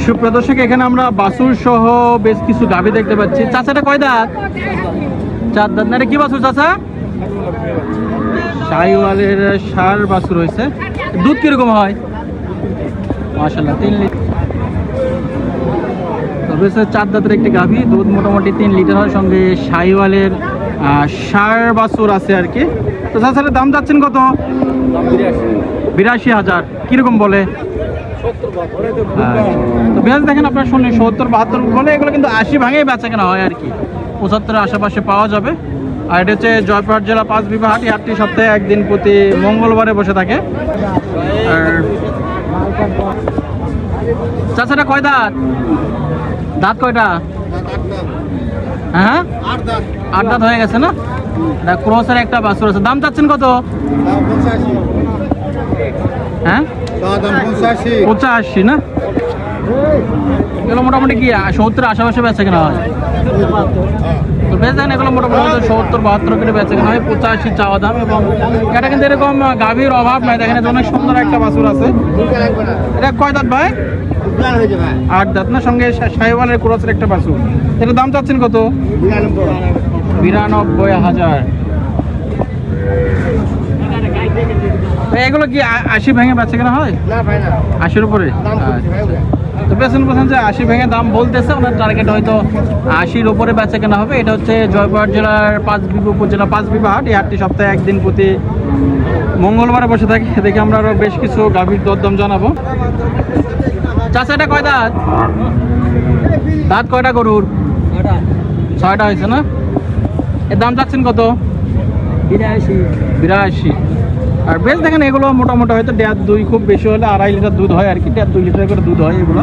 সুপ্রিয় দর্শক, এখানে আমরা বাছুর সহ বেশ কিছু গাভী দেখতে পাচ্ছি। চাচাটা কয় দাঁত? 4 দাঁত। না এটা কি বাছুর চাচা? শাহিওয়ালের ষাঁড় বাছুর হয়েছে। দুধ কিরকম হয়? মাশাআল্লাহ 3 লিটার। তবে 4 দাঁতের একটি গাভী, দুধ মোটামুটি 3 লিটার হয়। সঙ্গে শাহিওয়ালের ষাঁড় বাছুর আছে আর কি। তো চাচার দাম যাচ্ছেন কত? 82,000। কিরকম বলে? তো বেশ দেখেন, আপনারা শুনলেন 70-72 বলে। এগুলো কিন্তু 80 ভাঙেই বেচা কেনা হয় আর কি। 75 আশেপাশে পাওয়া যাবে। আর এটা হচ্ছে জয়পুরহাট জেলা 5 বিঘা হাট। এই হাটটি সপ্তাহে একদিন প্রতি মঙ্গলবারে বসে থাকে। আর চাচাটা কয় দাঁত? দাঁত কয়টা? হ্যাঁ 8 দাঁত হয়ে গেছে না? ক্রসের একটা বাছুর আছে। দাম চাচ্ছেন কত? হ্যাঁ 85 না? এগুলো মোটামুটি কি 70 আশেপাশে বেচা কেনা হয়? তো বেশ দেখেন, এগুলো মোটামুটি 70-72 করে বেচা কেনা হয়। 85 চাওয়া দাম। এবং এটা কিন্তু এরকম গাভীর অভাব নাই। দেখেন অনেক সুন্দর একটা বাছুর আছে। এটা কয় দাঁত ভাই? 8 দাঁত না? সঙ্গে শাহিওয়ালের ক্রসের একটা বাছুর। এটার দাম চাচ্ছেন কত? 92,000। এগুলো কি 80 ভেঙে বেচা কেনা হয়? 80-র উপরে। তো পেছন বলছেন যে 80 ভেঙে দাম বলতেছে। ওনার টার্গেট হয়তো 80-র উপরে বেচা কেনা হবে। এটা হচ্ছে জয়পুরহাট জেলার 5 বিঘা উপজেলা 5 বিঘা হাট। এই হাটটি সপ্তাহে একদিন প্রতি মঙ্গলবারে বসে থাকে। দেখে আমরা আরো বেশ কিছু গাভীর দরদাম জানাবো। চাচা এটা কয় দাঁত? দাঁত কয়টা গরুর? 6টা হয়েছে না? এর দাম চাচ্ছেন কত? 82। আর বেশ দেখেন, এগুলো মোটামুটি হয়তো 1.5-2, খুব বেশি হলে 2.5 লিটার দুধ হয় আর কি। 1.5-2 লিটার করে দুধ হয়। এগুলো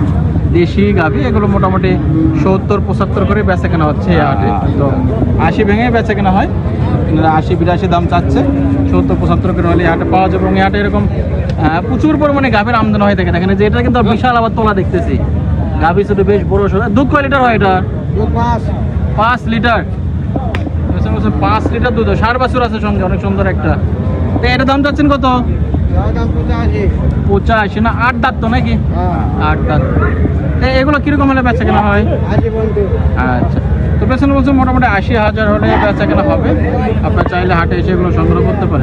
দেশি গাভী। এগুলো মোটামুটি 70-75 করে বেচা কেনা হচ্ছে এই হাটে। তো 80 ভেঙে বেচা কেনা হয়। 80-82 দাম চাচ্ছে। 70-75 করে হলে হাটে পাওয়া যাবে। এবং এই হাটে এরকম প্রচুর পরিমাণে গাভীর আমদানি হয়। দেখেন যে এটা কিন্তু বিশাল আবার তোলা দেখতেছি। গাভী ছোট, বেশ বড় সড়ো। দুধ কয় লিটার হয় এটা? 5 লিটার। 5 লিটার দুধ। ষাঁড় বাছুর আছে সঙ্গে, অনেক সুন্দর একটা। তো এটার দাম চাচ্ছেন কত? 85 না? 8 দাঁত তো নাকি? 8 দাঁত। এগুলো কিরকম হলে বেচা কেনা হয়? আচ্ছা, তো পেছনে বলছে মোটামুটি 80,000 হলে বেচা কেনা হবে। আপনার চাইলে হাটে এসে এগুলো সংগ্রহ করতে পারেন।